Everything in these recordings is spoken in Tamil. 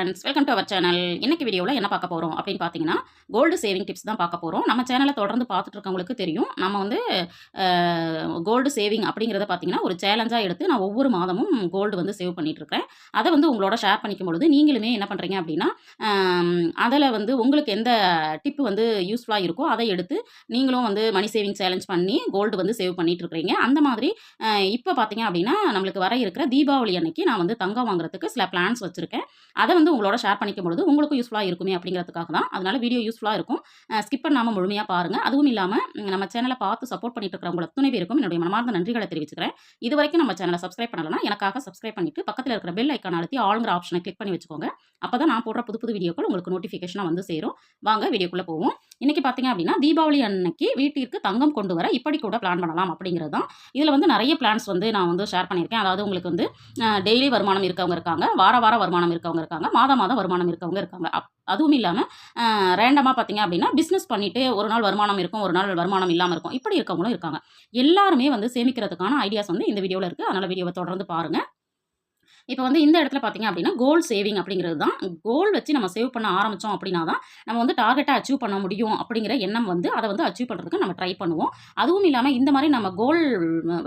Friends, welcome to our channel. இன்னைக்கு வீடியோவில் என்ன பார்க்க போகிறோம் அப்படின்னு பார்த்தீங்கன்னா, கோல்டு சேவிங் டிப்ஸ் தான் பார்க்க போகிறோம். நம்ம சேனலை தொடர்ந்து பார்த்துட்டு இருக்கவங்களுக்கு தெரியும். நம்ம வந்து கோல்டு சேவிங் அப்படிங்கிறத பார்த்தீங்கன்னா ஒரு சேலஞ்சாக எடுத்து நான் ஒவ்வொரு மாதமும் கோல்டு வந்து சேவ் பண்ணிட்டு இருக்கேன். அதை வந்து உங்களோட ஷேர் பண்ணிக்கும் பொழுது நீங்களுமே என்ன பண்ணுறீங்க அப்படின்னா, அதில் வந்து உங்களுக்கு எந்த டிப்பு வந்து யூஸ்ஃபுல்லாக இருக்கோ அதை எடுத்து நீங்களும் வந்து மணி சேவிங் சேலஞ்ச் பண்ணி கோல்டு வந்து சேவ் பண்ணிட்டு இருக்கிறீங்க. அந்த மாதிரி இப்போ பார்த்தீங்க அப்படின்னா நம்மளுக்கு வர இருக்கிற தீபாவளி அன்னைக்கு நான் வந்து தங்கம் வாங்குறதுக்கு சில பிளான்ஸ் வச்சுருக்கேன். அதை வந்து உங்களோட ஷேர் பண்ணிக்கும் பொழுது உங்களுக்கும் யூஸ்ஃபுல்லாக இருக்குமே அப்படிங்கிறதுக்காக தான். அதனால வீடியோ யூஸ்ஃபுல்லாக இருக்கும். ஸ்கிப் பண்ணாமல் முழுமையாக பாருங்கள். அதுவும் இல்லாமல் நம்ம சேனலை பார்த்து சப்போர்ட் பண்ணிட்டு இருக்கிறவங்க அத்தனை பேருக்கும் என்னுடைய மனமார்ந்த நன்றிகளை தெரிவிச்சுக்கிறேன். இது வரைக்கும் நம்ம சேனலை சப்ஸ்கிரைப் பண்ணலன்னா எனக்காக சப்ஸ்கிரைப் பண்ணிட்டு பக்கத்தில் இருக்கிற பெல் ஐக்கான் அழுத்தி ஆளுங்கிற ஆப்ஷனை கிளிக் பண்ணி வச்சுக்கோங்க. அப்போ தான் நான் போடுற புது புது வீடியோக்கள் உங்களுக்கு நோட்டிஃபிகேஷனாக வந்து சேரும். வாங்க வீடியோக்குள்ளே போவோம். இன்றைக்கி பார்த்தீங்க அப்படின்னா தீபாவளி அன்னைக்கு வீட்டிற்கு தங்கம் கொண்டு வர இப்படி கூட பிளான் பண்ணலாம் அப்படிங்கிறது தான். இதில் வந்து நிறைய பிளான்ஸ் வந்து நான் வந்து ஷேர் பண்ணியிருக்கேன். அதாவது உங்களுக்கு வந்து டெய்லி வருமானம் இருக்கவங்க இருக்காங்க, வார வருமானம் இருக்கவங்க இருக்காங்க, மாதம் வருமானம் இருக்கவங்க இருக்காங்க. அதுவும் இல்லாமல் ரேண்டமாக பார்த்தீங்க அப்படின்னா பிஸ்னஸ் பண்ணிட்டு ஒரு நாள் வருமானம் இருக்கும், ஒரு நாள் வருமானம் இல்லாமல் இருக்கும். இப்படி இருக்கவங்களும் இருக்காங்க. எல்லாருமே வந்து சேமிக்கிறதுக்கான ஐடியாஸ் வந்து இந்த வீடியோவில் இருக்குது. அதனால் வீடியோவை தொடர்ந்து பாருங்கள். இப்போ வந்து இந்த இடத்துல பார்த்தீங்க அப்படின்னா கோல் சேவிங் அப்படிங்கிறது தான். கோல் வச்சு நம்ம சேவ் பண்ண ஆரம்பித்தோம் அப்படின்னா தான் நம்ம வந்து டார்கெட்டை அச்சீவ் பண்ண முடியும் அப்படிங்கிற எண்ணம் வந்து அதை வந்து அச்சீவ் பண்ணுறதுக்கு நம்ம ட்ரை பண்ணுவோம். அதுவும் இல்லாமல் இந்த மாதிரி நம்ம கோல்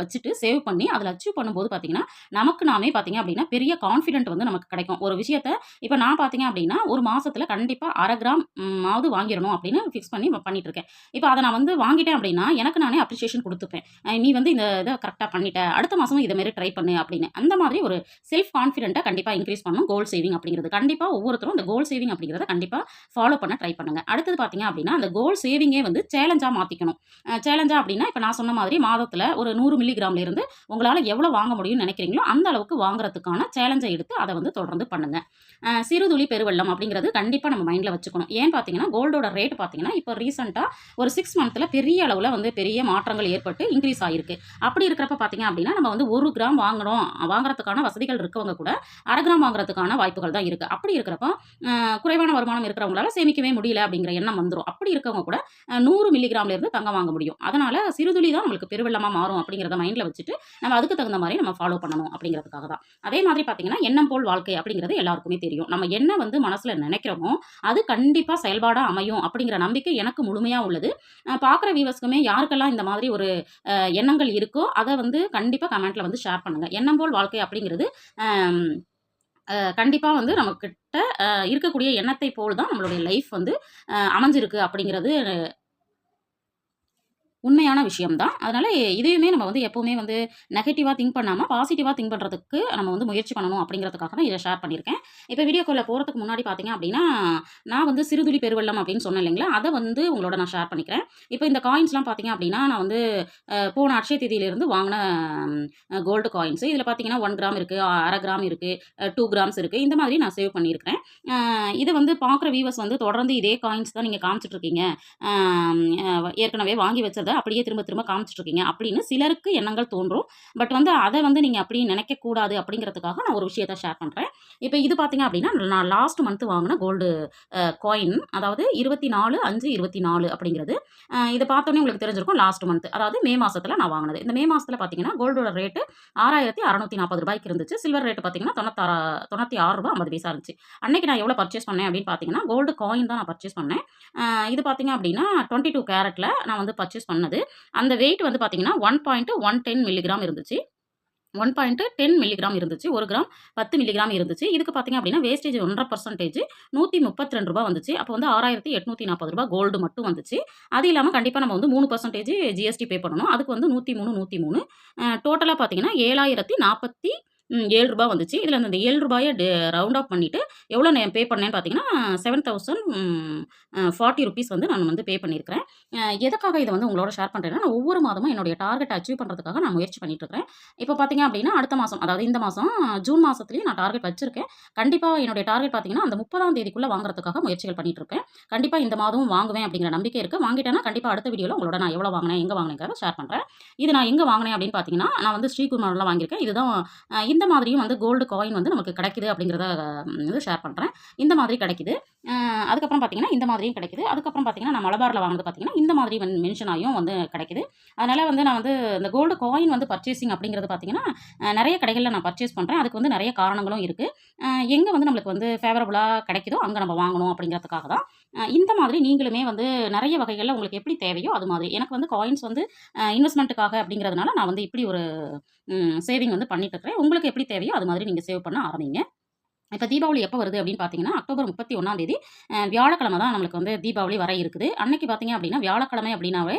வச்சுட்டு சேவ் பண்ணி அதில் அச்சீவ் பண்ணும்போது பார்த்தீங்கன்னா நமக்கு நாமே பார்த்தீங்க அப்படின்னா பெரிய கான்ஃபிடென்ட் வந்து நமக்கு கிடைக்கும். ஒரு விஷயத்த இப்போ நான் பார்த்தீங்க அப்படின்னா ஒரு மாதத்தில் கண்டிப்பாக 1/2 கிராம் ஆவது வாங்கிடணும் அப்படின்னு ஃபிக்ஸ் பண்ணி பண்ணிட்டு இருக்கேன். இப்போ அதை நான் வந்து வாங்கிட்டேன் அப்படின்னா எனக்கு நானே அப்ரிசியேஷன் கொடுத்துப்பேன். நீ வந்து இந்த இதை கரெக்டாக பண்ணிட்ட, அடுத்த மாதமும் இதை மாரி ட்ரை பண்ணு அப்படின்னு. அந்த மாதிரி ஒரு செல்ஃப் கான்ஃபிடென்ட்டை கண்டிப்பாக இன்க்ரீஸ் பண்ணணும் கோல் சேவிங் அப்படிங்கிறது. கண்டிப்பாக ஒவ்வொருத்தரும் இந்த கோல் சேவிங் அப்படிங்கிறத கண்டிப்பாக ஃபாலோ பண்ண ட்ரை பண்ணுங்க. அடுத்தது பார்த்தீங்க அப்படின்னா அந்த கோல் சேவிங்கே வந்து சேலஞ்சாக மாற்றிக்கணும். சேலஞ்சாக அப்படின்னா இப்போ நான் சொன்ன மாதிரி மாதத்தில் ஒரு 100 மில்லிகிராம்ல இருந்து உங்களால் எவ்வளோ வாங்க முடியும்னு நினைக்கிறீங்களோ அந்த அளவுக்கு வாங்குறதுக்கான சேலஞ்சை எடுத்து அதை வந்து தொடர்ந்து பண்ணுங்க. சிறுதுளி பெருவெள்ளம் அப்படிங்கிறது கண்டிப்பாக நம்ம மைண்டில் வச்சுக்கணும். ஏன்னு பார்த்தீங்கன்னா கோல்டோட ரேட் பார்த்தீங்கன்னா இப்போ ரீசெண்டாக ஒரு 6 மந்த்தில் பெரிய அளவில் வந்து பெரிய மாற்றங்கள் ஏற்பட்டு இன்க்ரீஸ் ஆகிருக்கு. அப்படி இருக்கிறப்ப பார்த்தீங்க அப்படின்னா நம்ம வந்து 1 கிராம் வாங்குறதுக்கான வசதிகள் இருக்கவங்க கூட 1/2 கிராம் வாங்குறதுக்கான வாய்ப்புகள் தான் இருக்குது. அப்படி இருக்கிறப்ப குறைவான வருமானம் இருக்கிறவங்களால சேமிக்கவே முடியல அப்படிங்கிற எண்ணம் வந்துடும். அப்படி இருக்கவங்க கூட 100 மில்லிகிராம்ல இருந்து தங்கம் வாங்க முடியும். அதனால சிறுதுளி தான் நம்மளுக்கு பெருவெள்ளமாக மாறும் அப்படிங்கிறத மைண்டில் வச்சுட்டு நம்ம அதுக்கு தகுந்த மாதிரி நம்ம ஃபாலோ பண்ணணும் அப்படிங்கிறதுக்காக தான். அதே மாதிரி பார்த்தீங்கன்னா எண்ணம் போல் வாழ்க்கை அப்படிங்கிறது எல்லாருக்குமே தெரியும். நம்ம என்ன வந்து மனசில் நினைக்கிறோமோ அது கண்டிப்பாக செயல்பாடாக அமையும் அப்படிங்கிற நம்பிக்கை எனக்கு முழுமையாக உள்ளது. பார்க்குற வியூவர்ஸ்க்குமே யாருக்கெல்லாம் இந்த மாதிரி ஒரு எண்ணங்கள் இருக்கோ அதை வந்து கண்டிப்பாக கமெண்ட்டில் வந்து ஷேர் பண்ணுங்கள். எண்ணம் போல் வாழ்க்கை அப்படிங்கிறது கண்டிப்பாக வந்து நம்மக்கிட்ட இருக்கக்கூடிய எண்ணத்தை போல் தான் நம்மளுடைய லைஃப் வந்து அமைஞ்சிருக்கு அப்படிங்கிறது உண்மையான விஷயம் தான். அதனால் இதையுமே நம்ம வந்து எப்போவுமே வந்து நெகட்டிவாக திங்க் பண்ணாமல் பாசிட்டிவாக திங்க் பண்ணுறதுக்கு நம்ம வந்து முயற்சி பண்ணணும் அப்படிங்கிறதுக்காக தான் இதை ஷேர் பண்ணியிருக்கேன். இப்போ வீடியோக்குள்ளே போகிறதுக்கு முன்னாடி பார்த்தீங்க அப்படின்னா நான் வந்து சிறுதுளி பெருவெள்ளம் அப்படின்னு சொன்னேன் இல்லைங்களா, அதை வந்து உங்களோட நான் ஷேர் பண்ணிக்கிறேன். இப்போ இந்த காயின்ஸ்லாம் பார்த்தீங்க அப்படின்னா நான் வந்து போன அட்சய தேதியிலிருந்து வாங்கின கோல்டு காயின்ஸு. இதில் பார்த்தீங்கன்னா 1 கிராம் இருக்குது, 1/2 கிராம் இருக்குது, 2 கிராம்ஸ் இருக்குது. இந்த மாதிரி நான் சேவ் பண்ணியிருக்கிறேன். இதை வந்து பார்க்குற வியூவர்ஸ் வந்து தொடர்ந்து இதே காயின்ஸ் தான் நீங்கள் காமிச்சிட்ருக்கீங்க, ஏற்கனவே வாங்கி வச்சதை அப்படியே திரும்ப திரும்ப காமிச்சிட்ருக்கீங்க அப்படின்னு சிலருக்கு எண்ணங்கள் தோன்றும். பட் வந்து அதை வந்து நீங்கள் அப்படி நினைக்கக்கூடாது அப்படிங்கிறதுக்காக நான் ஒரு விஷயத்தை ஷேர் பண்ணுறேன். இப்போ இது பார்த்தீங்க அப்படின்னா நான் லாஸ்ட் மந்த் வாங்கின கோல்டு காயின், அதாவது 24/5/24 அப்படிங்கிறது. இதை பார்த்தோன்னே உங்களுக்கு தெரிஞ்சிருக்கும் லாஸ்ட் மந்த், அதாவது மே மாதத்தில் நான் வாங்கினது. இந்த மே மாதத்தில் பார்த்தீங்கன்னா கோல்டோட ரேட்டு 6,640 ரூபாய்க்கு இருந்துச்சு. சில்வர் ரேட்டு பார்த்தீங்கன்னா 96 ரூபா 50 பைசா இருந்துச்சு. அன்னைக்கு நான் எவ்வளோ பர்ச்சேஸ் பண்ணேன் அப்படின்னு பார்த்தீங்கன்னா கோல்டு காயின் தான் நான் பர்ச்சேஸ் பண்ணேன். இது பார்த்தீங்க அப்படின்னா 22 கேரட்டில் நான் வந்து பர்ச்சேஸ் பண்ணது. அந்த வெயிட் வந்து பார்த்தீங்கன்னா 1.110 மில்லிகிராம் இருந்துச்சு. 1.10 மில்லிகிராம் இருந்துச்சு. 1 கிராம் 10 மில்லிகிராம் இருந்துச்சு. இதுக்கு பார்த்தீங்க அப்படின்னா வேஸ்டேஜ் 1.5% 132 ரூபா வந்துச்சு. அப்போ வந்து 6,840 ரூபா கோல்டு மட்டும் வந்துச்சு. அது இல்லாமல் கண்டிப்பாக நம்ம வந்து 3% ஜிஎஸ்டி பே பண்ணணும். அதுக்கு வந்து 103 டோட்டலாக பார்த்தீங்கன்னா 7,047 ரூபா வந்துச்சு. இதில் அந்த 7 ரூபாயை ரவுண்ட் ஆஃப் பண்ணிவிட்டு எவ்வளோ நான் பே பண்ணேன்னு பார்த்தீங்கன்னா 7,040 ருபீஸ் வந்து நான் வந்து பே பண்ணியிருக்கிறேன். எதுக்காக இதை வந்து உங்களோட ஷேர் பண்ணுறேன்னா நான் ஒவ்வொரு மாதமும் என்னுடைய டார்கெட் அச்சீவ் பண்ணுறதுக்காக நான் முயற்சி பண்ணிட்டு இருக்கிறேன். இப்போ பார்த்தீங்க அப்படின்னா அடுத்த மாதம், அதாவது இந்த மாதம் ஜூன் மாதத்துலேயும் நான் டார்கெட் வச்சிருக்கேன். கண்டிப்பாக என்னுடைய டார்கெட் பார்த்தீங்கன்னா அந்த 30ஆம் தேதிக்குள்ளே வாங்குறதுக்காக முயற்சிகள் பண்ணிட்டு இருக்கேன். கண்டிப்பாக இந்த மாதமும் வாங்குவேன் அப்படிங்கிற நம்பிக்கை இருக்குது. வாங்கிட்டேன்னா கண்டிப்பாக அடுத்த வீடியோவில் உங்களோட நான் எவ்வளோ வாங்கினேன், எங்கே வாங்கினேங்கிறத ஷேர் பண்ணுறேன். இது நான் எங்கே வாங்கினேன் அப்படின்னு பார்த்தீங்கன்னா நான் வந்து ஸ்ரீகுமாரில் வாங்கியிருக்கேன். இதுதான் இந்த இந்த மாதிரியும் வந்து கோல்டு காயின் வந்து நமக்கு கிடைக்குது அப்படிங்கிறத வந்து ஷேர் பண்ணுறேன். இந்த மாதிரி கிடைக்குது. அதுக்கப்புறம் பார்த்தீங்கன்னா இந்த மாதிரியும் கிடைக்குது. அதுக்கப்புறம் பார்த்தீங்கன்னா நான் மலபாரில் வாங்கினது பார்த்தீங்கன்னா இந்த மாதிரி மென்ஷன் ஆகியும் வந்து கிடைக்குது. அதனால் வந்து நான் வந்து இந்த கோல்டு காயின் வந்து பர்ச்சேசிங் அப்படிங்கிறது பார்த்தீங்கன்னா நிறைய கடைகளில் நான் பர்ச்சேஸ் பண்ணுறேன். அதுக்கு வந்து நிறைய காரணங்களும் இருக்குது. எங்கே வந்து நம்மளுக்கு வந்து ஃபேவரபுளாக கிடைக்குதோ அங்கே நம்ம வாங்கணும் அப்படிங்கிறதுக்காக தான். இந்த மாதிரி நீங்களுமே வந்து நிறைய வகைகளில் உங்களுக்கு எப்படி தேவையோ அது மாதிரி. எனக்கு வந்து காயின்ஸ் வந்து இன்வெஸ்ட்மெண்ட்டுக்காக அப்படிங்கிறதுனால நான் வந்து இப்படி ஒரு சேவிங் வந்து பண்ணிட்டு இருக்கிறேன். உங்களுக்கு எப்படி தேவையோ அது மாதிரி நீங்கள் சேவ் பண்ண ஆரம்பிங்க. இப்போ தீபாவளி எப்போ வருது அப்படின்னு பார்த்தீங்கன்னா அக்டோபர் 31ஆம் தேதி வியாழக்கிழமை தான் நம்மளுக்கு வந்து தீபாவளி வர இருக்குது. அன்னைக்கு பார்த்தீங்க அப்படின்னா வியாழக்கிழமை அப்படின்னாவே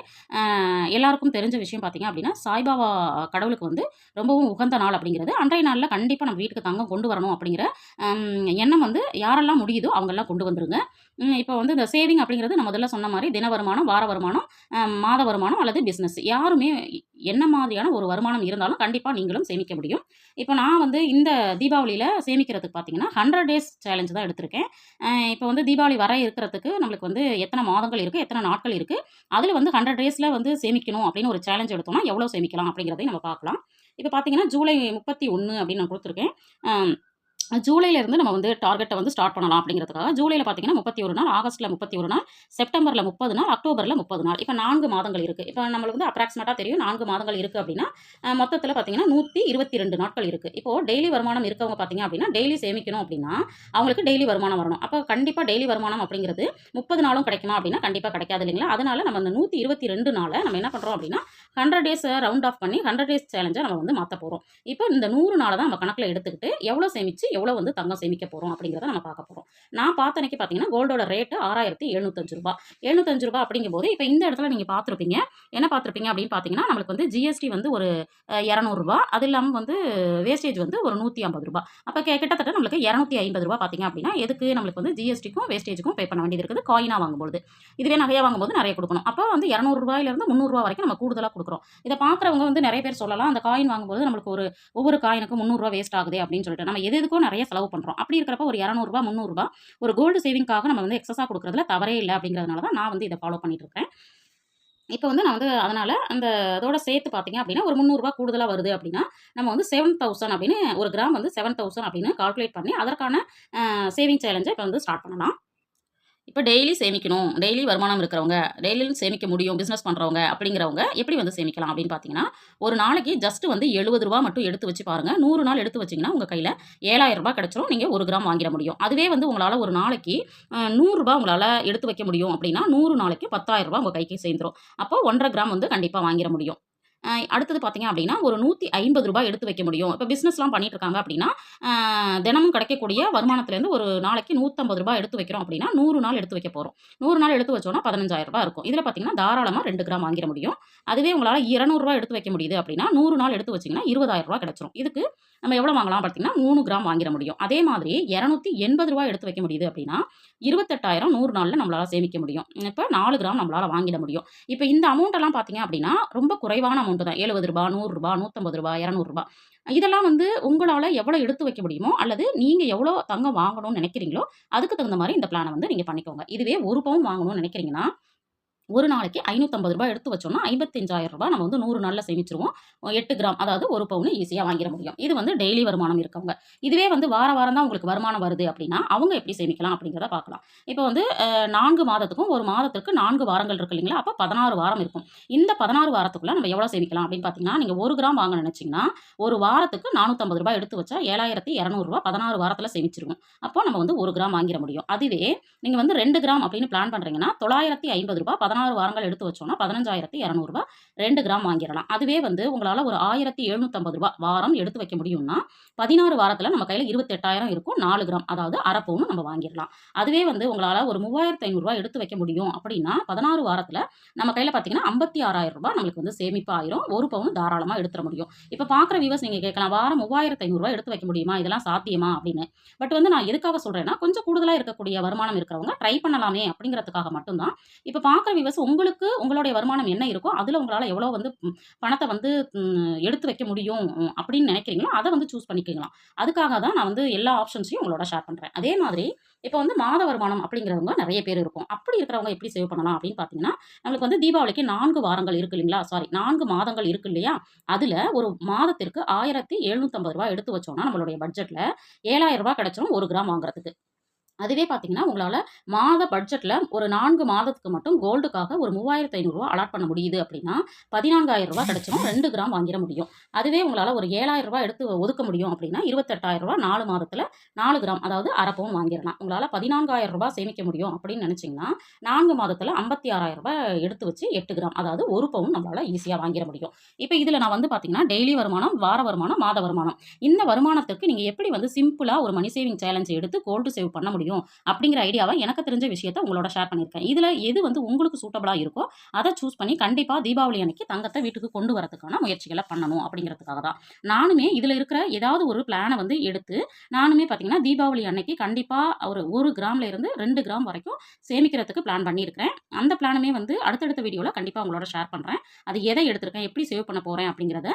எல்லாருக்கும் தெரிஞ்ச விஷயம் பார்த்தீங்க அப்படின்னா சாய்பாபா கடவுளுக்கு வந்து ரொம்பவும் உகந்த நாள் அப்படிங்கிறது. அன்றைய நாளில் கண்டிப்பாக நம்ம வீட்டுக்கு தங்கம் கொண்டு வரணும் அப்படிங்கிற எண்ணம் வந்து யாரெல்லாம் முடியுதோ அவங்கெல்லாம் கொண்டு வந்துருங்க. இப்போ வந்து இந்த சேவிங் அப்படிங்கிறது நான் முதல்ல சொன்ன மாதிரி தின வருமானம், வார வருமானம், மாத வருமானம் அல்லது பிஸ்னஸ் யாருமே என்ன மாதிரியான ஒரு வருமானம் இருந்தாலும் கண்டிப்பாக நீங்களும் சேமிக்க முடியும். இப்போ நான் வந்து இந்த தீபாவளியில் சேமிக்கிறதுக்கு பார்த்தீங்கன்னா 100 டேஸ் சேலஞ்ச் தான் எடுத்திருக்கேன். இப்போ வந்து தீபாவளி வர இருக்கிறதுக்கு நம்மளுக்கு வந்து எத்தனை மாதங்கள் இருக்குது, எத்தனை நாட்கள் இருக்குது, அதில் வந்து 100 டேஸில் வந்து சேமிக்கணும் அப்படின்னு ஒரு சேலஞ்ச் எடுத்தோம்னா எவ்வளோ சேமிக்கலாம் அப்படிங்கிறதையும் நம்ம பார்க்கலாம். இப்போ பார்த்தீங்கன்னா ஜூலை 31 அப்படின்னு நான் கொடுத்துருக்கேன். ஜூலையிலேருந்து நம்ம வந்து டார்கெட்டை வந்து ஸ்டார்ட் பண்ணலாம் அப்படிங்கிறதுக்காக ஜூலையில் பார்த்தீங்கன்னா 31 நாள், ஆகஸ்ட்டில் 31 நாள், செப்டம்பரில் 30 நாள், அக்டோபரில் 30 நாள். இப்போ 4 மாதங்கள் இருக்குது. இப்போ நம்மளுக்கு வந்து அப்ராக்சிமேட்டாக தெரியும் 4 மாதங்கள் இருக்குது அப்படின்னா மொத்தத்தில் பார்த்தீங்கன்னா 122 நாட்கள் இருக்குது. இப்போது டெய்லி வருமானம் இருக்கவங்க பார்த்தீங்க அப்படின்னா டெய்லி சேமிக்கணும் அப்படின்னா அவங்களுக்கு டெய்லி வருமானம் வரணும். அப்போ கண்டிப்பாக டெய்லி வருமானம் அப்படிங்கிறது 30 நாளும் கிடைக்குமா அப்படின்னா கண்டிப்பாக கிடைக்காது இல்லைங்களா? அதனால் நம்ம அந்த 122 நாளை நம்ம என்ன பண்ணுறோம் அப்படின்னா 100 டேஸை ரவுண்ட் ஆஃப் பண்ணி 100 டேஸ் சேலஞ்சை நம்ம வந்து மாற்ற போகிறோம். இப்போ இந்த 100 நாளை தான் நம்ம கணக்கில் எடுத்துக்கிட்டு எவ்வளோ சேமித்து எவ்வளோ வந்து தங்கம் சேமிக்க போகிறோம் அப்படிங்கிறத நம்ம பார்க்க போகிறோம். நான் பார்த்த அன்னைக்கு பார்த்தீங்கன்னா கோல்டோட ரேட்டு ₹6,705. ₹705 அப்படிங்கும்போது இப்போ இந்த இடத்துல நீங்கள் பார்த்துருப்பீங்க. என்ன பார்த்துருப்பீங்க அப்படின்னு பார்த்தீங்கன்னா நம்மளுக்கு வந்து ஜிஎஸ்டி வந்து ஒரு ₹200, அது இல்லாமல் வந்து வேஸ்டேஜ் வந்து ஒரு ₹150. அப்போ கிட்டத்தட்ட நம்மளுக்கு ₹250 பார்த்தீங்க அப்படின்னா எதுக்கு நம்மளுக்கு வந்து ஜிஎஸ்டிக்கும் வேஸ்டேஜுக்கும் பே பண்ண வேண்டியது இருக்குது காயினாக வாங்கும்போது. இதுவே நகையாக வாங்கும்போது நிறைய கொடுக்கணும். அப்போ வந்து ₹200 300 வரைக்கும் நம்ம கூடுதலாக கொடுக்குறோம். இதை பார்க்குறவங்க வந்து நிறைய பேர் சொல்லலாம் அந்த காயின் வாங்கும்போது நம்மளுக்கு ஒவ்வொரு காயினுக்கு ₹300 வேஸ்ட் ஆகுது அப்படின்னு சொல்லிட்டு நம்ம எதுக்கோ நிறைய செலவு பண்ணுறோம். அப்படி இருக்கிறப்ப ஒரு ₹200 ₹300 ஒரு கோல்டு சேவிங்காக நம்ம வந்து எக்ஸஸாக கொடுக்குறதுல தவறே இல்லை அப்படிங்கிறதுனால தான் நான் வந்து இதை ஃபாலோ பண்ணிட்டு இருக்கேன். இப்போ வந்து நான் வந்து அதனால் அதோட சேர்த்து பார்த்தீங்க அப்படின்னா ஒரு ₹300 கூடுதலாக வருது அப்படின்னா நம்ம வந்து 7000 அப்படின்னு ஒரு கிராம் வந்து 7000 அப்படின்னு கால்குலேட் பண்ணி அதற்கான சேவிங் சேலஞ்சை இப்போ வந்து ஸ்டார்ட் பண்ணலாம். இப்போ டெய்லி சேமிக்கணும், டெய்லி வருமானம் இருக்கிறவங்க, டெய்லியும் சேமிக்க முடியும், பிஸ்னஸ் பண்ணுறவங்க அப்படிங்கிறவங்க எப்படி வந்து சேமிக்கலாம் அப்படின்னு பார்த்தீங்கன்னா ஒரு நாளைக்கு ஜஸ்ட் வந்து ₹70 மட்டும் எடுத்து வச்சு பாருங்கள். 100 நாள் எடுத்து வச்சிங்கன்னா உங்கள் கையில் ₹7000 கிடச்சிரும். நீங்கள் 1 கிராம் வாங்கிட முடியும். அதுவே வந்து உங்களால் ஒரு நாளைக்கு ₹100 உங்களால் எடுத்து வைக்க முடியும் அப்படின்னா 100 நாளைக்கு ₹10,000 உங்கள் கைக்கு சேர்ந்துரும். அப்போ 1.5 கிராம் வந்து கண்டிப்பாக வாங்கிட முடியும். அடுத்தது பார்த்தீங்க அப்படின்னா ஒரு ₹150 எடுத்து வைக்க முடியும். இப்போ பிஸ்னஸ்லாம் பண்ணிட்டு இருக்காங்க அப்படின்னா தினமும் கிடைக்கக்கூடிய வருமானத்துலேருந்து ஒரு நாளைக்கு ₹150 எடுத்து வைக்கிறோம் அப்படின்னா 100 நாள் எடுத்து வைக்க போகிறோம். 100 நாள் எடுத்து வச்சோன்னா ₹15,000 இருக்கும். இதில் பார்த்தீங்கன்னா தாராளமாக 2 கிராம் வாங்கிட முடியும். அதுவே உங்களால் ₹200 எடுத்து வைக்க முடியுது அப்படின்னா 100 நாள் எடுத்து வச்சிங்கன்னா ₹20,000 கிடச்சிரும். இதுக்கு நம்ம எவ்வளோ வாங்கலாம் பார்த்தீங்கன்னா 3 கிராம் வாங்கிட முடியும். அதே மாதிரி ₹280 எடுத்து வைக்க முடியுது அப்படின்னா 28,000 100 நாளில் நம்மளால் சேமிக்க முடியும். இப்போ 4 கிராம் நம்மளால் வாங்கிட முடியும். இப்போ இந்த அமௌண்ட்டெல்லாம் பார்த்தீங்க அப்படின்னா ரொம்ப குறைவான அமௌண்ட்டு தான். ₹70 ₹100 ₹150 ₹200 இதெல்லாம் வந்து உங்களால் எவ்வளோ எடுத்து வைக்க முடியுமோ அல்லது நீங்கள் எவ்வளோ தங்கம் வாங்கணும்னு நினைக்கிறீங்களோ அதுக்கு தகுந்த மாதிரி இந்த பிளானை வந்து நீங்கள் பண்ணிக்கோங்க. இதுவே 1 பவுன் வாங்கணும்னு நினைக்கிறீங்கன்னா ஒரு நாளைக்கு ₹550 எடுத்து வச்சோம்னா ₹55,000 நம்ம வந்து 100 நாளில் சேமிச்சிருவோம். 8 கிராம் அதாவது 1 பவுன் ஈஸியாக வாங்கிட முடியும். இது வந்து டெய்லி வருமானம் இருக்கவங்க. இதுவே வந்து வாரம் தான் உங்களுக்கு வருமானம் வருது அப்படின்னா அவங்க எப்படி சேமிக்கலாம் அப்படிங்கிறத பார்க்கலாம். இப்போ வந்து 4 மாதத்துக்கும் ஒரு மாதத்துக்கு 4 வாரங்கள் இருக்கு இல்லைங்களா? அப்போ 16 வாரம் இருக்கும். இந்த 16 வாரத்துக்குள்ள நம்ம எவ்வளோ சேமிக்கலாம் அப்படின்னு பார்த்தீங்கன்னா நீங்கள் 1 கிராம் வாங்க நினச்சிங்கன்னா ஒரு வாரத்துக்கு ₹450 எடுத்து வச்சா ₹7,200 16 வாரத்தில் சேமிச்சிருவோம். அப்போ நம்ம வந்து 1 கிராம் வாங்கிட முடியும். அதுவே நீங்கள் வந்து 2 கிராம் அப்படின்னு பிளான் பண்ணுறீங்கன்னா ₹950 16 வாரங்கள் எடுத்து வச்சோம்னா ₹15,200 2 கிராம் வாங்கிடலாம். அதுவே வந்து உங்களால் ஒரு ₹1,750 வாரம் எடுத்து வைக்க முடியும்னா 16 வாரத்தில் நம்ம கையில் 28,000 இருக்கும். 4 கிராம் அதாவது அரை பவுன் நம்ம வாங்கிடலாம். அதுவே வந்து உங்களால் ஒரு ₹3,500 எடுத்து வைக்க முடியும் அப்படின்னா 16 வாரத்தில் நம்ம கையில் பார்த்தீங்கன்னா ₹56,000 நம்மளுக்கு வந்து சேமிப்பு ஆயிரும். 1 பவுன் தாராளமாக எடுத்துட முடியும். இப்போ பார்க்குற வியூவர்ஸ் நீங்கள் கேட்கலாம் வாரம் ₹3,500 எடுத்து வைக்க முடியுமா, இதெல்லாம் சாத்தியமா அப்படின்னு. பட் வந்து நான் எதுக்காக சொல்கிறேன்னா கொஞ்சம் கூடுதலாக இருக்கக்கூடிய வருமானம் இருக்கிறவங்க ட்ரை பண்ணலாமே அப்படிங்கிறதுக்காக மட்டும்தான். இப்போ பார்க்குற வியூவர்ஸ் உங்களுக்கு உங்களுடைய வருமானம் என்ன இருக்கோ, அதில உங்களால எவ்வளோ வந்து பணத்த வந்து எடுத்து வைக்க முடியும் அப்படின்னு நினைக்கிறீங்களோ, அத வந்து சூஸ் பண்ணிக்கங்களாம். அதுக்காக தான் நான் வந்து எல்லா ஆப்ஷன்ஸையும் உங்களோட ஷேர் பண்றேன். அதே மாதிரி இப்போ வந்து மாத வருமானம் அப்படிங்கிறவங்க நெறைய பேர் இருக்கும். அப்படி இருக்கிறவங்க எப்படி சேவ் பண்ணலாம் அப்படின்னு பார்த்தீங்கன்னா, நம்மளுக்கு வந்து தீபாவளிக்கு 4 வாரங்கள் இருக்கு இல்லைங்களா? சாரி 4 மாதங்கள் இருக்கு இல்லையா? அதில ஒரு மாதத்திற்கு ரூ. 1750 எடுத்து வச்சோம்னா, நம்மளுடைய பட்ஜெட்ல ரூ. 7000 கிடைச்சிரும் 1 கிராம் வாங்குறதுக்கு. அதுவே பார்த்தீங்கன்னா, உங்களால மாத பட்ஜெட்ல ஒரு 4 மாதத்துக்கு மட்டும் கோல்டுக்காக ஒரு ரூ. 3500 அலாட் பண்ண முடியுது அப்படின்னா, ரூ. 14,000 கிடைச்சிரும். 2 கிராம் வாங்கிற முடியும். அதுவே உங்களால ஒரு ரூ. 7,000 எடுத்து ஒதுக்க முடியும் அப்படின்னா, ரூ. 28,000 4 மாதத்துல 4 கிராம் அதாவது 1/2 பவுன் வாங்கிரலாம். உங்களால ரூ. 14,000 சேமிக்க முடியும் அப்படின்னு நினைச்சீங்கன்னா, 4 மாதத்துல ரூ. 56,000 எடுத்து வச்சு 8 கிராம் அதாவது 1 பவுன் நம்மளால ஈஸியா வாங்கிற முடியும். இப்ப இதுல நான் வந்து பார்த்தீங்கன்னா, டெய்லி வருமானம், வார வருமானம், மாத வருமானம். இந்த வருமானத்துக்கு நீங்க எப்படி வந்து சிம்பிளா ஒரு மணி சேவிங் சேலஞ்ச் எடுத்து கோல்டு சேவ் பண்ண முடியும் அப்படிங்கிற ஐடியாவ எனக்கு தெரிஞ்ச விஷயத்த உங்களோட ஷேர் பண்ணியிருக்கேன். இதுல எது வந்து உங்களுக்கு சூட்டபிளா இருக்கோ, அத சூஸ் பண்ணி கண்டிப்பா தீபாவளி அன்னைக்கு தங்கத்த வீட்டுக்கு கொண்டு வரதுக்கான முயற்சிகள பண்ணணும் அப்படிங்கிறதுக்காக தான். நானுமே இதுல இருக்கிற ஏதாவது ஒரு பிளான வந்து எடுத்து, நானுமே பார்த்தீங்கன்னா, தீபாவளி அன்னைக்கு கண்டிப்பா ஒரு 1 கிராம்ல இருந்து 2 கிராம் வரைக்கும் சேமிக்கிறதுக்கு பிளான் பண்ணியிருக்கிறேன். அந்த பிளானுமே வந்து அடுத்தடுத்த வீடியோல கண்டிப்பா உங்களோட ஷேர் பண்றேன். அது எத எடுத்திருக்கேன், எப்படி சேவ் பண்ண போறேன் அப்படிங்கிறத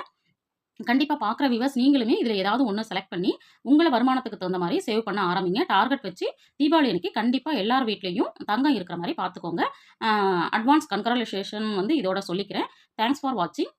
கண்டிப்பா பார்க்குற வியூவர்ஸ் நீங்களுமே இதில ஏதாவது ஒண்ணு செலக்ட் பண்ணி, உங்கள வருமானத்துக்கு தகுந்த மாரி சேவ் பண்ண ஆரம்பிங்க. டார்கெட் வச்சு தீபாவளி அன்னைக்கு கண்டிப்பா எல்லார் வீட்லயும் தங்கம் இருக்கிற மாரி பார்த்துக்கோங்க. அட்வான்ஸ் கங்ராச்சுலேஷன் வந்து இதோட சொல்லிக்கிறேன். தேங்க்ஸ் ஃபார் வாட்சிங்.